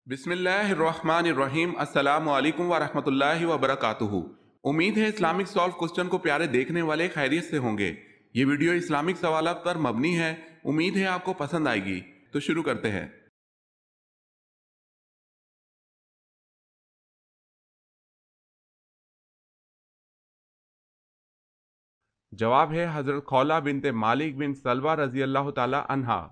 بسم اللہ الرحمن الرحیم، السلام علیکم ورحمۃ اللہ وبرکاتہ۔ امید ہے اسلامک سالو کوسچن کو پیارے دیکھنے والے خیریت سے ہوں گے۔ یہ ویڈیو اسلامک سوالات پر مبنی ہے، امید ہے آپ کو پسند آئے گی۔ تو شروع کرتے ہیں۔ جواب ہے حضرت خولہ بنت مالک بن سلوہ رضی اللہ تعالی عنہا۔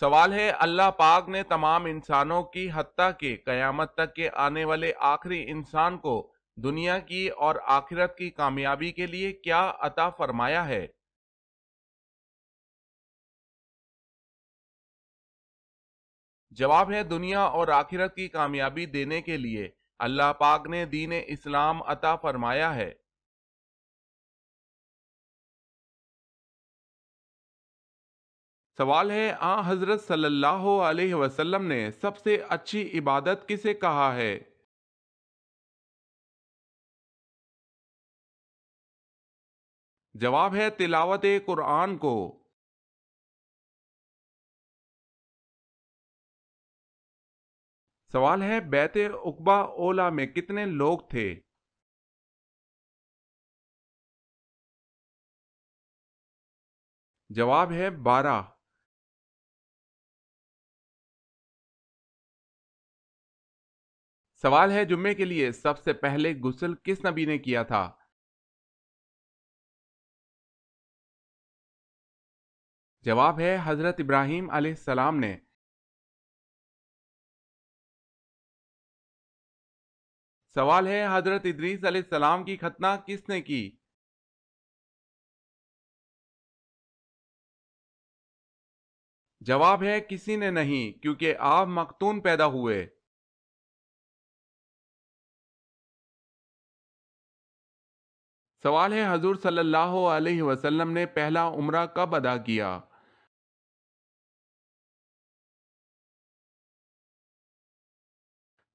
سوال ہے، اللہ پاک نے تمام انسانوں کی حتیٰ کہ قیامت تک کے آنے والے آخری انسان کو دنیا کی اور آخرت کی کامیابی کے لیے کیا عطا فرمایا ہے؟ جواب ہے، دنیا اور آخرت کی کامیابی دینے کے لیے اللہ پاک نے دین اسلام عطا فرمایا ہے۔ سوال ہے، حضرت صلی اللہ علیہ وسلم نے سب سے اچھی عبادت کسے کہا ہے؟ جواب ہے، تلاوت قرآن کو۔ سوال ہے، بیعت عقبہ اولی میں کتنے لوگ تھے؟ جواب ہے 12۔ سوال ہے، جمعے کے لیے سب سے پہلے غسل کس نبی نے کیا تھا؟ جواب ہے، حضرت ابراہیم علیہ السلام نے۔ سوال ہے، حضرت ادریس علیہ السلام کی ختنہ کس نے کی؟ جواب ہے، کسی نے نہیں، کیونکہ آپ مختون پیدا ہوئے۔ سوال ہے، حضور صلی اللہ علیہ وسلم نے پہلا عمرہ کب ادا کیا؟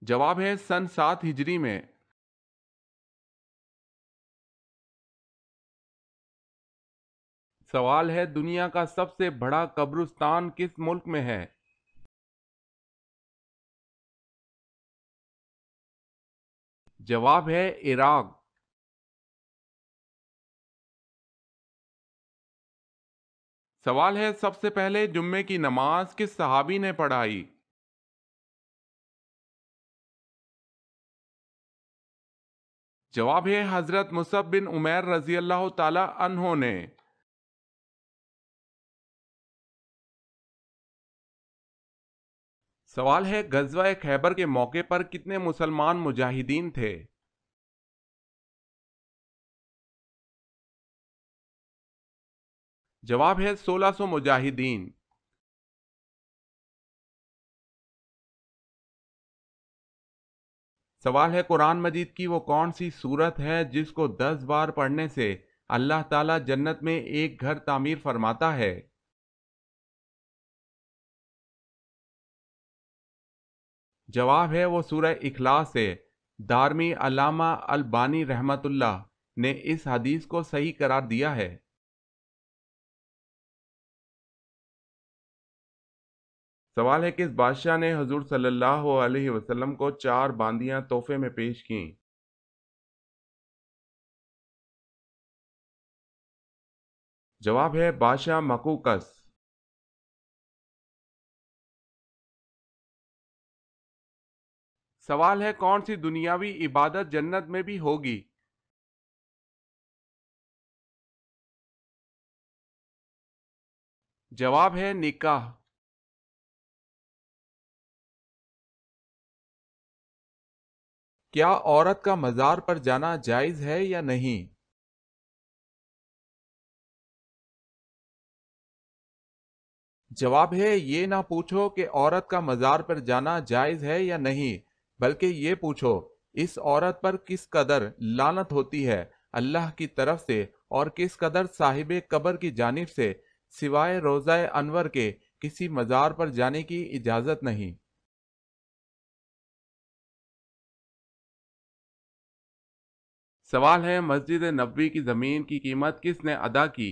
جواب ہے، سن 7 ہجری میں۔ سوال ہے، دنیا کا سب سے بڑا قبرستان کس ملک میں ہے؟ جواب ہے، عراق۔ سوال ہے، سب سے پہلے جمعے کی نماز کس صحابی نے پڑھائی؟ جواب ہے، حضرت مصعب بن عمیر رضی اللہ تعالی عنہ نے۔ سوال ہے، غزوہ خیبر کے موقع پر کتنے مسلمان مجاہدین تھے؟ جواب ہے، 1600 مجاہدین۔ سوال ہے، قرآن مجید کی وہ کون سی سورت ہے جس کو 10 بار پڑھنے سے اللہ تعالیٰ جنت میں ایک گھر تعمیر فرماتا ہے؟ جواب ہے، وہ سورہ اخلاص ہے۔ دارمی علامہ البانی رحمت اللہ نے اس حدیث کو صحیح قرار دیا ہے۔ سوال ہے، کس بادشاہ نے حضور صلی اللہ علیہ وسلم کو 4 باندیاں تحفے میں پیش کیں؟ جواب ہے، بادشاہ مقوقس۔ سوال ہے، کون سی دنیاوی عبادت جنت میں بھی ہوگی؟ جواب ہے، نکاح۔ کیا عورت کا مزار پر جانا جائز ہے یا نہیں؟ جواب ہے، یہ نہ پوچھو کہ عورت کا مزار پر جانا جائز ہے یا نہیں، بلکہ یہ پوچھو اس عورت پر کس قدر لعنت ہوتی ہے اللہ کی طرف سے، اور کس قدر صاحب قبر کی جانب سے سوائے روضہ انور کے کسی مزار پر جانے کی اجازت نہیں۔ سوال ہے، مسجد نبوی کی زمین کی قیمت کس نے ادا کی؟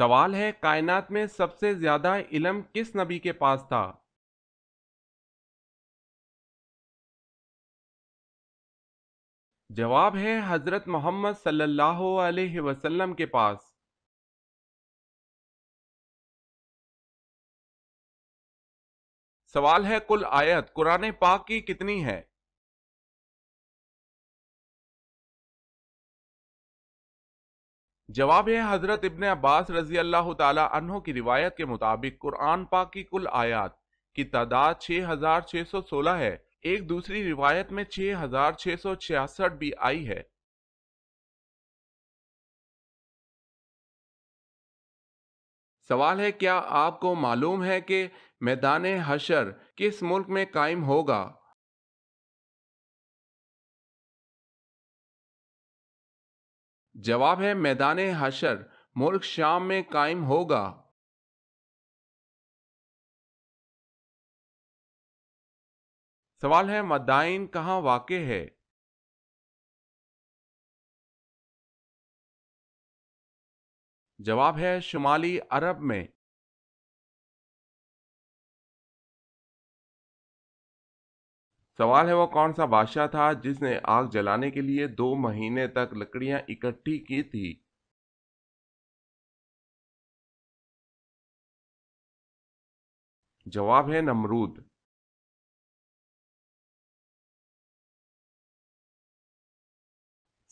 سوال ہے کائنات میں سب سے زیادہ علم کس نبی کے پاس تھا؟ جواب ہے حضرت محمد صلی اللہ علیہ وسلم کے پاس۔ سوال ہے کل آیت قرآن پاک کی کتنی ہے؟ جواب ہے حضرت ابن عباس رضی اللہ تعالی عنہ کی روایت کے مطابق قرآن پاک کی کل آیات کی تعداد 6616 ہے۔ ایک دوسری روایت میں 6666 بھی آئی ہے۔ سوال ہے کیا آپ کو معلوم ہے کہ میدان حشر کس ملک میں قائم ہوگا؟ جواب ہے میدان حشر ملک شام میں قائم ہوگا۔ سوال ہے مدائن کہاں واقع ہے؟ جواب ہے شمالی عرب میں۔ سوال ہے وہ کون سا بادشاہ تھا جس نے آگ جلانے کے لیے 2 مہینے تک لکڑیاں اکٹھی کی تھی؟ جواب ہے نمرود۔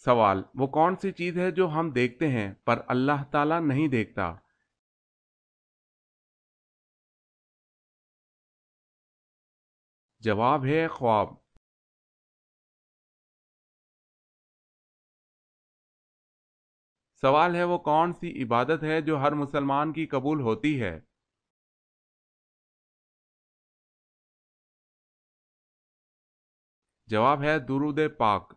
سوال وہ کون سی چیز ہے جو ہم دیکھتے ہیں پر اللہ تعالیٰ نہیں دیکھتا؟ جواب ہے خواب۔ سوال ہے وہ کون سی عبادت ہے جو ہر مسلمان کی قبول ہوتی ہے؟ جواب ہے درود پاک۔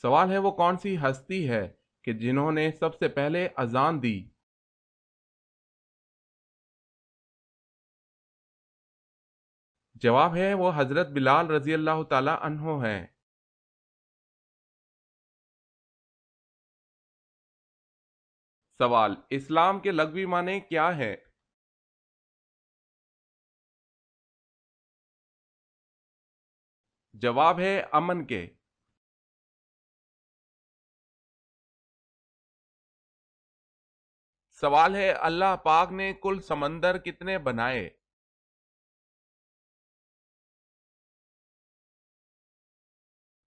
سوال ہے وہ کون سی ہستی ہے کہ جنہوں نے سب سے پہلے اذان دی؟ جواب ہے وہ حضرت بلال رضی اللہ تعالی عنہ ہیں۔ سوال اسلام کے لغوی معنی کیا ہے؟ جواب ہے امن کے۔ سوال ہے اللہ پاک نے کل سمندر کتنے بنائے؟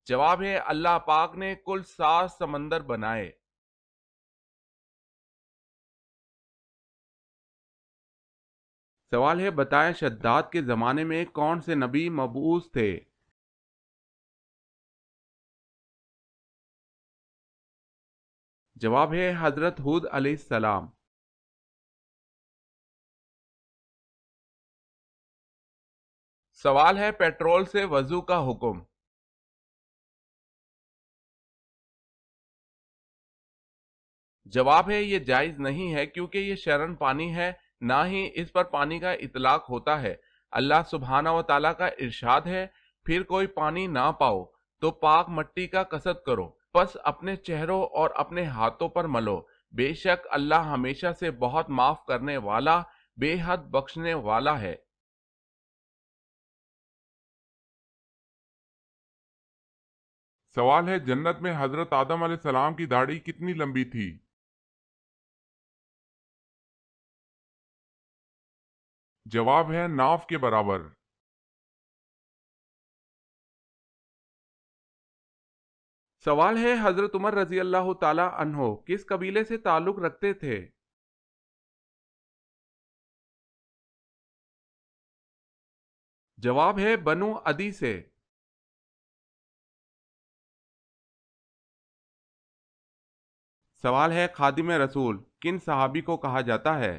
جواب ہے اللہ پاک نے کل 7 سمندر بنائے۔ سوال ہے بتائیں شداد کے زمانے میں کون سے نبی مبعوث تھے؟ جواب ہے حضرت ہود علیہ السلام۔ سوال ہے پیٹرول سے وضو کا حکم؟ جواب ہے یہ جائز نہیں ہے کیونکہ یہ شرعن پانی ہے، نہ ہی اس پر پانی کا اطلاق ہوتا ہے۔ اللہ سبحانہ و تعالیٰ کا ارشاد ہے پھر کوئی پانی نہ پاؤ تو پاک مٹی کا کسب کرو پس اپنے چہروں اور اپنے ہاتھوں پر ملو، بے شک اللہ ہمیشہ سے بہت معاف کرنے والا بے حد بخشنے والا ہے۔ سوال ہے جنت میں حضرت آدم علیہ السلام کی داڑھی کتنی لمبی تھی؟ جواب ہے ناف کے برابر۔ سوال ہے حضرت عمر رضی اللہ تعالی عنہ کس قبیلے سے تعلق رکھتے تھے؟ جواب ہے بنو عدی سے۔ سوال ہے خادم رسول کن صحابی کو کہا جاتا ہے؟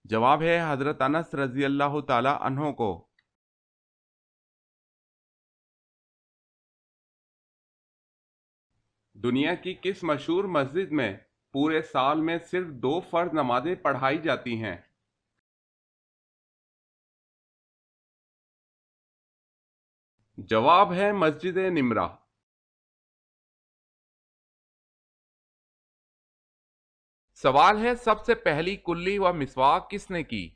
جواب ہے حضرت انس رضی اللہ تعالی عنہ کو۔ دنیا کی کس مشہور مسجد میں پورے سال میں صرف 2 فرض نمازیں پڑھائی جاتی ہیں؟ جواب ہے مسجد نمرہ۔ سوال ہے سب سے پہلی کلی و مسواک کس نے کی؟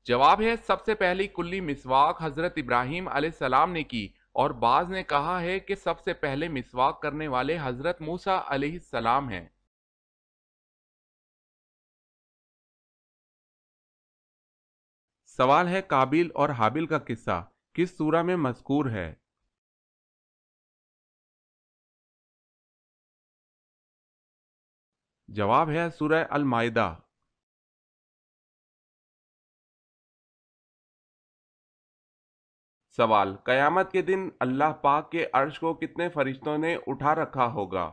جواب ہے سب سے پہلی کلی مسواک حضرت ابراہیم علیہ السلام نے کی، اور بعض نے کہا ہے کہ سب سے پہلے مسواک کرنے والے حضرت موسیٰ علیہ السلام ہیں۔ سوال ہے قابیل اور حابیل کا قصہ کس سورہ میں مذکور ہے؟ جواب ہے سورہ المائدہ۔ سوال قیامت کے دن اللہ پاک کے عرش کو کتنے فرشتوں نے اٹھا رکھا ہوگا؟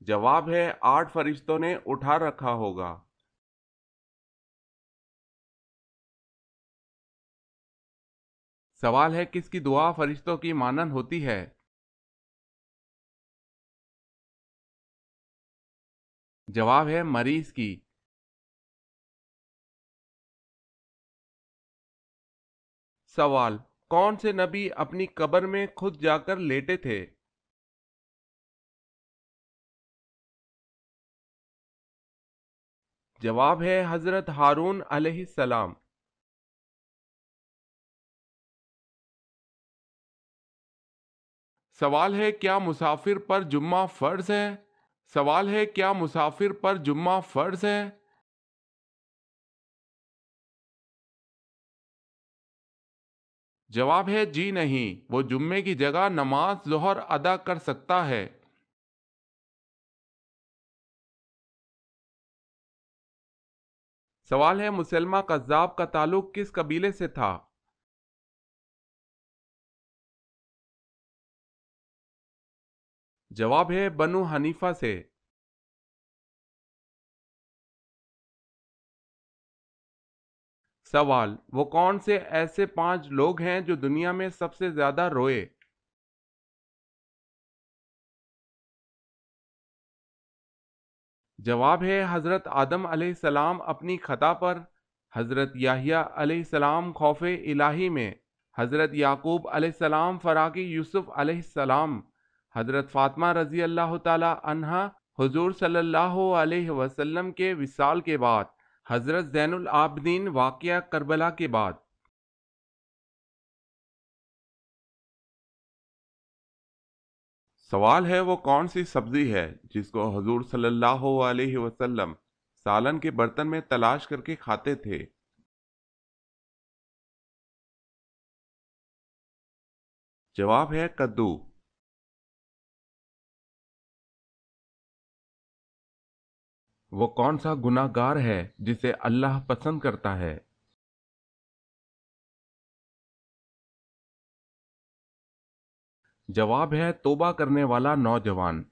جواب ہے 8 فرشتوں نے اٹھا رکھا ہوگا۔ سوال ہے کس کی دعا فرشتوں کی مانند ہوتی ہے؟ جواب ہے مریض کی۔ سوال کون سے نبی اپنی قبر میں خود جا کر لیٹے تھے؟ جواب ہے حضرت ہارون علیہ السلام۔ سوال ہے کیا مسافر پر جمعہ فرض ہے؟ سوال ہے کیا مسافر پر جمعہ فرض ہے؟ جواب ہے جی نہیں، وہ جمعے کی جگہ نماز ظہر ادا کر سکتا ہے۔ سوال ہے مسلمہ کذاب کا تعلق کس قبیلے سے تھا؟ جواب ہے بنو حنیفہ سے۔ سوال وہ کون سے ایسے 5 لوگ ہیں جو دنیا میں سب سے زیادہ روئے؟ جواب ہے حضرت آدم علیہ السلام اپنی خطا پر، حضرت یحییٰ علیہ السلام خوف الہی میں، حضرت یعقوب علیہ السلام فراقی یوسف علیہ السلام، حضرت فاطمہ رضی اللہ تعالی عنہا حضور صلی اللہ علیہ وسلم کے وصال کے بعد، حضرت زین العابدین واقعہ کربلا کے بعد۔ سوال ہے وہ کون سی سبزی ہے جس کو حضور صلی اللہ علیہ وسلم سالن کے برتن میں تلاش کر کے کھاتے تھے؟ جواب ہے کدو۔ وہ کون سا گناہ گار ہے جسے اللہ پسند کرتا ہے؟ جواب ہے توبہ کرنے والا نوجوان۔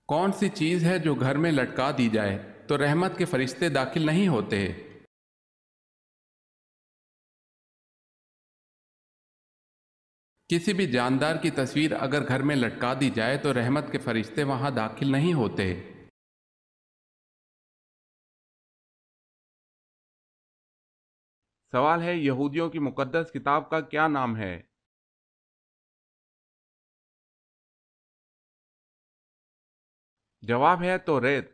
کون سی چیز ہے جو گھر میں لٹکا دی جائے تو رحمت کے فرشتے داخل نہیں ہوتے؟ کسی بھی جاندار کی تصویر اگر گھر میں لٹکا دی جائے تو رحمت کے فرشتے وہاں داخل نہیں ہوتے۔ سوال ہے یہودیوں کی مقدس کتاب کا کیا نام ہے؟ جواب ہے توریت۔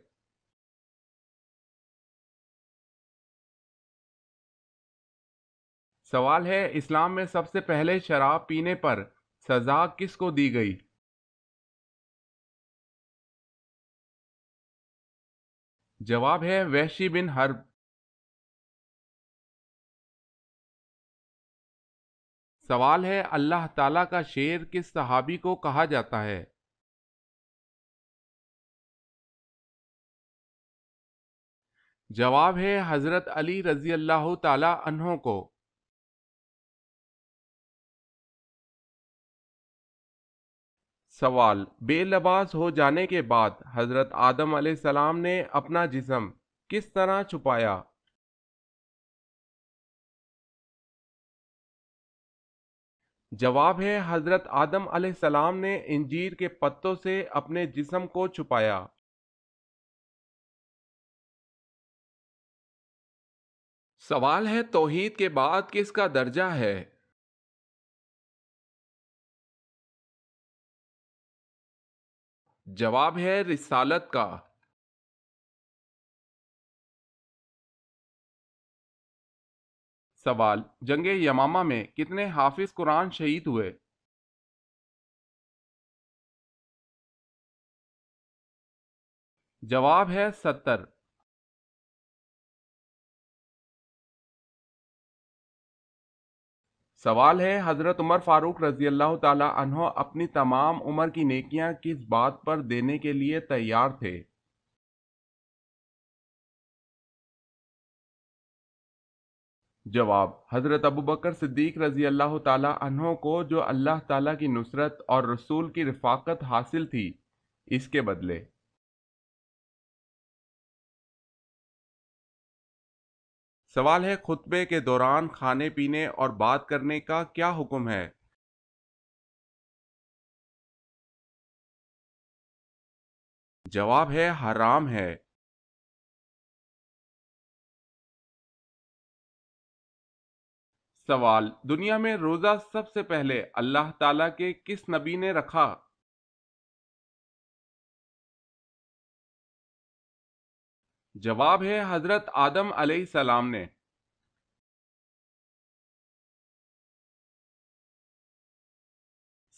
سوال ہے اسلام میں سب سے پہلے شراب پینے پر سزا کس کو دی گئی؟ جواب ہے وحشی بن حرب۔ سوال ہے اللہ تعالیٰ کا شیر کس صحابی کو کہا جاتا ہے؟ جواب ہے حضرت علی رضی اللہ تعالی عنہ کو۔ سوال بے لباس ہو جانے کے بعد حضرت آدم علیہ السلام نے اپنا جسم کس طرح چھپایا؟ جواب ہے حضرت آدم علیہ السلام نے انجیر کے پتوں سے اپنے جسم کو چھپایا۔ سوال ہے توحید کے بعد کس کا درجہ ہے؟ جواب ہے رسالت کا۔ سوال، جنگ یمامہ میں کتنے حافظ قرآن شہید ہوئے؟ جواب ہے 70۔ سوال ہے حضرت عمر فاروق رضی اللہ تعالی عنہ اپنی تمام عمر کی نیکیاں کس بات پر دینے کے لیے تیار تھے؟ جواب، حضرت ابوبکر صدیق رضی اللہ تعالی عنہ کو جو اللہ تعالی کی نصرت اور رسول کی رفاقت حاصل تھی، اس کے بدلے۔ سوال ہے خطبے کے دوران کھانے پینے اور بات کرنے کا کیا حکم ہے؟ جواب ہے حرام ہے۔ سوال، دنیا میں روزہ سب سے پہلے اللہ تعالیٰ کے کس نبی نے رکھا؟ جواب ہے حضرت آدم علیہ السلام نے۔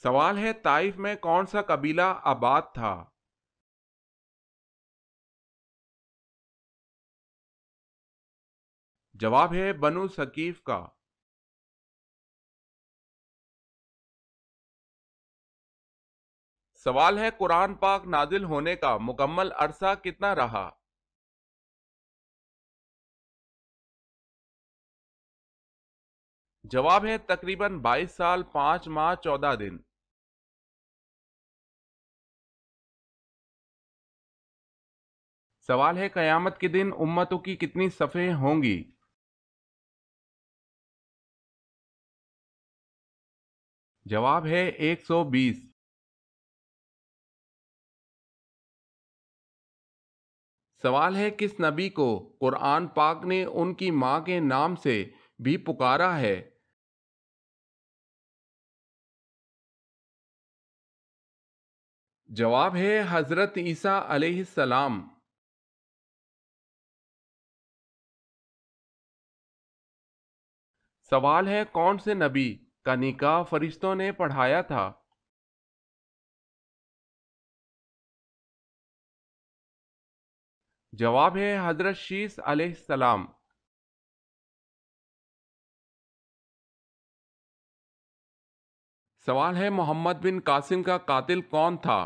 سوال ہے طائف میں کون سا قبیلہ آباد تھا؟ جواب ہے بنو ثقیف کا۔ سوال ہے قرآن پاک نازل ہونے کا مکمل عرصہ کتنا رہا؟ جواب ہے تقریباً 22 سال 5 ماہ 14 دن۔ سوال ہے قیامت کے دن امتوں کی کتنی صفیں ہوں گی؟ جواب ہے 120۔ سوال ہے کس نبی کو قرآن پاک نے ان کی ماں کے نام سے بھی پکارا ہے؟ جواب ہے حضرت عیسیٰ علیہ السلام۔ سوال ہے کون سے نبی کا نکاح فرشتوں نے پڑھایا تھا؟ جواب ہے حضرت شیس علیہ السلام۔ سوال ہے محمد بن قاسم کا قاتل کون تھا؟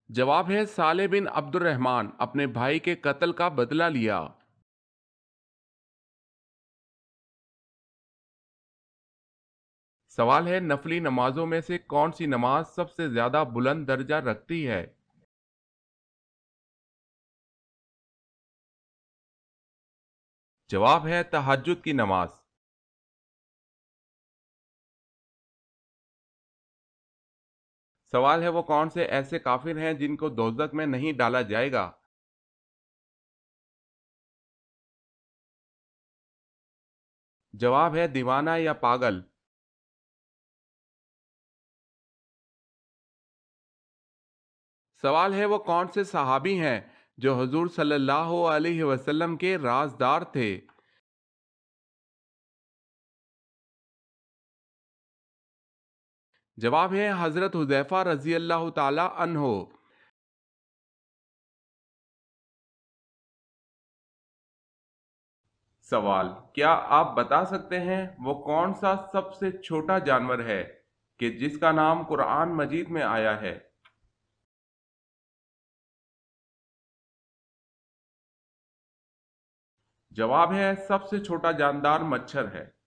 جواب ہے صالح بن عبد الرحمن اپنے بھائی کے قتل کا بدلہ لیا۔ سوال ہے نفلی نمازوں میں سے کون سی نماز سب سے زیادہ بلند درجہ رکھتی ہے؟ جواب ہے تہجد کی نماز۔ سوال ہے وہ کون سے ایسے کافر ہیں جن کو دوزخ میں نہیں ڈالا جائے گا؟ جواب ہے دیوانہ یا پاگل۔ سوال ہے وہ کون سے صحابی ہیں جو حضور صلی اللہ علیہ وسلم کے رازدار تھے؟ جواب ہے حضرت حذیفہ رضی اللہ تعالی عنہ۔ سوال، کیا آپ بتا سکتے ہیں وہ کون سا سب سے چھوٹا جانور ہے کہ جس کا نام قرآن مجید میں آیا ہے؟ جواب ہے سب سے چھوٹا جاندار مچھر ہے۔